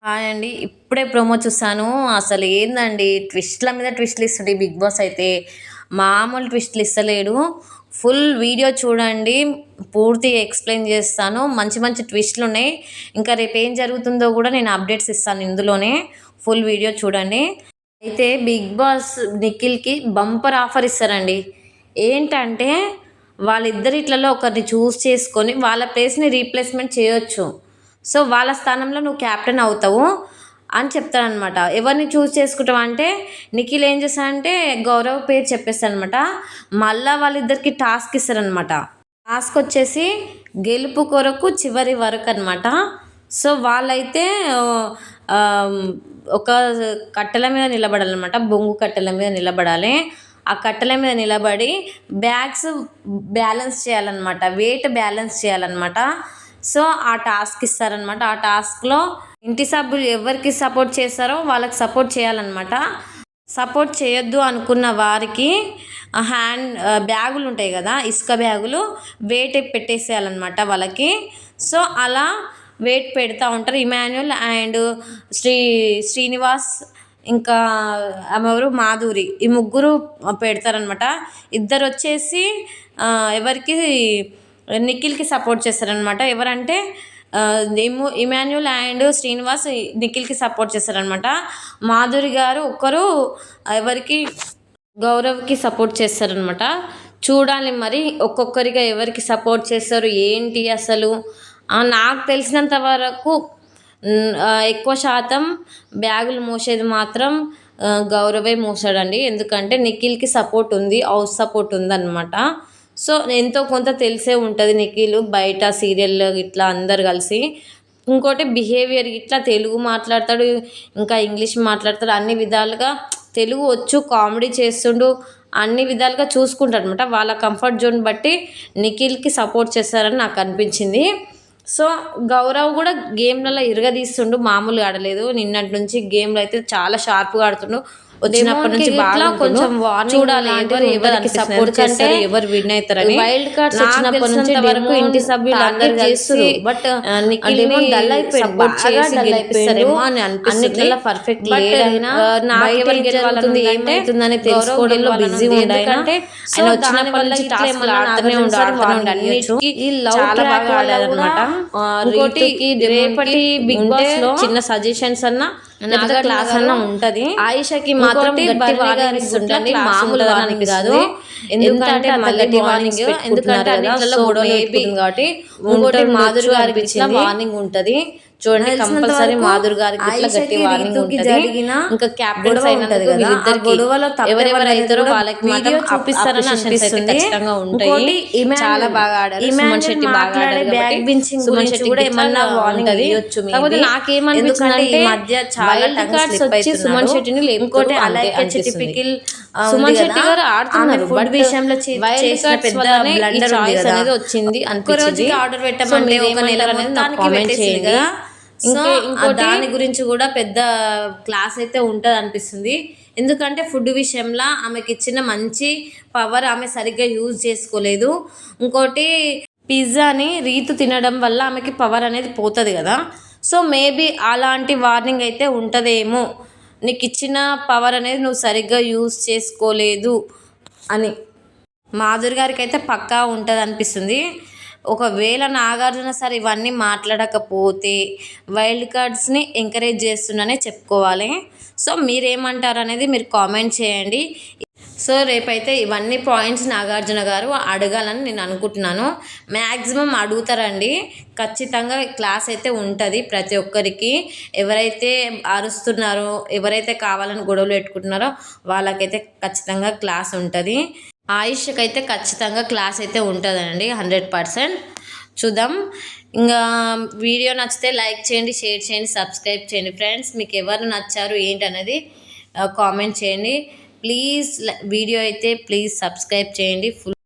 Hi అండి. ఇప్పుడే promo చూసాను. అసలు ఏందండి ట్విస్ట్‌ల మీద ట్విస్ట్‌లు ఇస్తుండు ఈ బిగ్ బాస్ అయితే. మామూలు ట్విస్ట్‌లు ఇస్తలేడు. ఫుల్ వీడియో చూడండి. పూర్తిగా ఎక్స్‌ప్లెయిన్ చేస్తాను. మంచి మంచి ట్విస్ట్‌లున్నాయి. ఇంకా రేపు ఏం జరుగుతుందో కూడా నేను అప్డేట్స్ ఇస్తాను ఇందులోనే. ఫుల్ వీడియో చూడండి. అయితే బిగ్ బాస్ నిఖిల్‌కి బంపర్ ఆఫర్ ఇస్తారండి. ఏంటంటే వాళ్ళిద్దరిట్లలో ఒకరిని చూస్ చేసుకొని వాళ్ళ ప్లేస్‌ని రీప్లేస్‌మెంట్ చేయొచ్చు. సో, వాళ్ళ స్థానంలో నువ్వు క్యాప్టెన్ అవుతావు అని చెప్తాడనమాట. ఎవరిని చూజ్ చేసుకుంటావు అంటే నిఖిల్ ఏం చేస్తాడంటే గౌరవ్ పేరు చెప్పేస్తాడనమాట. మళ్ళా వాళ్ళిద్దరికి టాస్క్ ఇస్తారనమాట. టాస్క్ వచ్చేసి గెలుపు కొరకు చివరి వరకు అనమాట. సో, వాళ్ళైతే ఆహ్, ఒక కట్టెల మీద నిలబడాలనమాట. బొంగు కట్టెల మీద నిలబడాలి. ఆ కట్టెల మీద నిలబడి బ్యాగ్స్ బ్యాలెన్స్ చేయాలన్నమాట. వెయిట్ బ్యాలెన్స్ చేయాలన్నమాట. సో, ఆ టాస్క్ ఇస్తారనమాట. ఆ టాస్క్‌లో ఇంటి సభ్యులు ఎవరికి సపోర్ట్ చేస్తారో వాళ్ళకి సపోర్ట్ చేయాలన్నమాట. సపోర్ట్ చేయొద్దు అనుకున్న వారికి బ్యాగులు ఉంటాయి కదా! ఇసుక బ్యాగులు వెయిట్ పెట్టేసేయాలన్నమాట వాళ్ళకి. సో, అలా వెయిట్ పెడతా ఉంటారు. ఇమాన్యుల్ అండ్ శ్రీనివాస్ ఇంకా ఆమెవరు మాధురి ఈ ముగ్గురు పెడతారనమాట. ఇద్దరొచ్చేసి ఎవరికి నిఖిల్‌కి సపోర్ట్ చేస్తారనమాట. ఎవరంటే ఇమాన్యుల్ అండ్ శ్రీనివాస్ నిఖిల్‌కి సపోర్ట్ చేస్తారనమాట. మాధురి గారు ఒక్కరు ఎవరికి గౌరవ్‌కి సపోర్ట్ చేస్తారనమాట. చూడాలి మరి ఒక్కొక్కరిగా ఎవరికి సపోర్ట్ చేస్తారు ఏంటి అసలు. నాకు తెలిసినంత వరకు ఎక్కువ శాతం బ్యాగులు మోసేది మాత్రం గౌరవే మోసాడండి. ఎందుకంటే నిఖిల్‌కి సపోర్ట్ ఉంది. హౌస్ సపోర్ట్ ఉందన్నమాట. సో, ఎంతో కొంత తెలిసే ఉంటుంది నిఖిల్ బయట సీరియల్‌లో ఇట్లా అందరు కలిసి. ఇంకోటి బిహేవియర్ ఇట్లా తెలుగు మాట్లాడతాడు, ఇంకా ఇంగ్లీష్ మాట్లాడతాడు. అన్ని విధాలుగా తెలుగు వచ్చు, కామెడీ చేస్తుండు. అన్ని విధాలుగా చూసుకుంటాడనమాట. వాళ్ళ కంఫర్ట్ జోన్ బట్టి నిఖిల్‌కి సపోర్ట్ చేస్తారని నాకు అనిపించింది. సో, గౌరవ్ కూడా గేమ్‌లలో ఇరగదీస్తుండు. మామూలుగా ఆడలేదు. నిన్నటి నుంచి గేమ్‌లో అయితే చాలా షార్ప్‌గా ఆడుతుండు. వచ్చినప్పటి నుంచి బాగా కొంచెం చూడాలి ఎవరికి సపోర్ట్ చేస్తారు, ఎవరు విన్ అవుతారని. వైల్డ్ కార్డ్స్ వచ్చినప్పటి నుంచి వరకు ఇంటి సభ్యులు అందరూ చేస్తారు. బట్ నిఖిల్‌ని డల్ అయిపోయాడు. గెలిపిస్తారేమో అని అన్నిట్లలో పర్ఫెక్ట్ లేడైనా నాకు ఎవరు గెలవాలనుంది ఏమవుతుందని తెలుసుకోవడంలో బిజీ ఉండంటే ఆయన వచ్చినప్పటి నుంచి టాస్క్లు ఆడుతూనే ఉండాలి. అన్నిటికీ చాలా బాగా ఆడారనమాట. ఇంకోటి రేపటి బిగ్ బాస్ లో చిన్న సజెషన్స్ అన్నా క్లాస్ అన్న ఉంటది. ఆయిషకి మాత్రం గట్టి వార్నింగ్ ఇస్తుంటది. మామూలు వార్నింగ్ కాదు. ఎందుకంటే గట్టి వార్నింగ్ ఎందుకంటే అన్నిట్లలో గొడవలు పెట్టుకుంటుంది కాబట్టి. ఇంకోటి మాధురి గారికి ఇచ్చిన వార్నింగ్ ఉంటది. చూడండి కంపల్సరీ మాధురి గారికి ఇట్లా గట్టి వార్నింగ్ ఉంటది. ఇంకా క్యాప్టెన్స్ అయినందుకు వీళ్ళిద్దరికి గొడవలో ఎవరెవరు అవుతారో వాళ్ళకి వీడియో చూపిస్తారని అనిపిస్తుంది. ఖచ్చితంగా ఉంటాయి. చాలా బాగా ఆడారు. సుమన్ శెట్టి బాగా ఆడారు. బ్యాగ్ బెంచింగ్ సుమన్ శెట్టి కూడా ఏమన్నా వార్నింగ్ ఇవ్వచ్చు. కాకపోతే నాకేమనిపించిందంటే ఈ మధ్య చాలా కార్డ్స్ వచ్చి సుమన్ శెట్టిని ఇంకోటి అలాగే టిపికల్ సుమన్ శెట్టి గారు ఆడుతున్నారు. ఫుడ్ విషయంలో చేసిన పెద్ద బ్లండర్ అనేది వచ్చింది అనిపించింది. ఆర్డర్ పెట్టమంటే ఒక నెల మొత్తానికి కామెంట్ చేయండి. ఇంకో దాని గురించి కూడా పెద్ద క్లాస్ అయితే ఉంటుంది అనిపిస్తుంది. ఎందుకంటే ఫుడ్ విషయంలో ఆమెకి ఇచ్చిన మంచి పవర్ ఆమె సరిగ్గా యూజ్ చేసుకోలేదు. ఇంకోటి పిజ్జాని రీతు తినడం వల్ల ఆమెకి పవర్ అనేది పోతుంది కదా. సో, మేబీ అలాంటి వార్నింగ్ అయితే ఉంటుందేమో. నీకు ఇచ్చిన పవర్ అనేది నువ్వు సరిగ్గా యూజ్ చేసుకోలేదు అని. మాధురి గారికి అయితే పక్కా ఉంటుంది అనిపిస్తుంది. ఒకవేళ నాగార్జున సార్ ఇవన్నీ మాట్లాడకపోతే వైల్డ్ కార్డ్స్ని ఎంకరేజ్ చేస్తున్నానే చెప్పుకోవాలి. సో, మీరేమంటారు అనేది మీరు కామెంట్ చేయండి. సో, రేపైతే ఇవన్నీ పాయింట్స్ నాగార్జున గారు అడగాలని నేను అనుకుంటున్నాను. మ్యాక్సిమం అడుగుతారండి. ఖచ్చితంగా క్లాస్ అయితే ఉంటుంది ప్రతి ఒక్కరికి. ఎవరైతే అరుస్తున్నారో, ఎవరైతే కావాలని గొడవలు పెట్టుకుంటున్నారో వాళ్ళకైతే ఖచ్చితంగా క్లాస్ ఉంటుంది. ఆయుష్కి అయితే ఖచ్చితంగా క్లాస్ అయితే ఉంటుందండి 100%. చూద్దాం. ఇంకా వీడియో నచ్చితే లైక్ చేయండి, షేర్ చేయండి, సబ్స్క్రైబ్ చేయండి. ఫ్రెండ్స్ మీకు ఎవరు నచ్చారు ఏంటనేది కామెంట్ చేయండి. ప్లీజ్ వీడియో అయితే ప్లీజ్ సబ్స్క్రైబ్ చేయండి.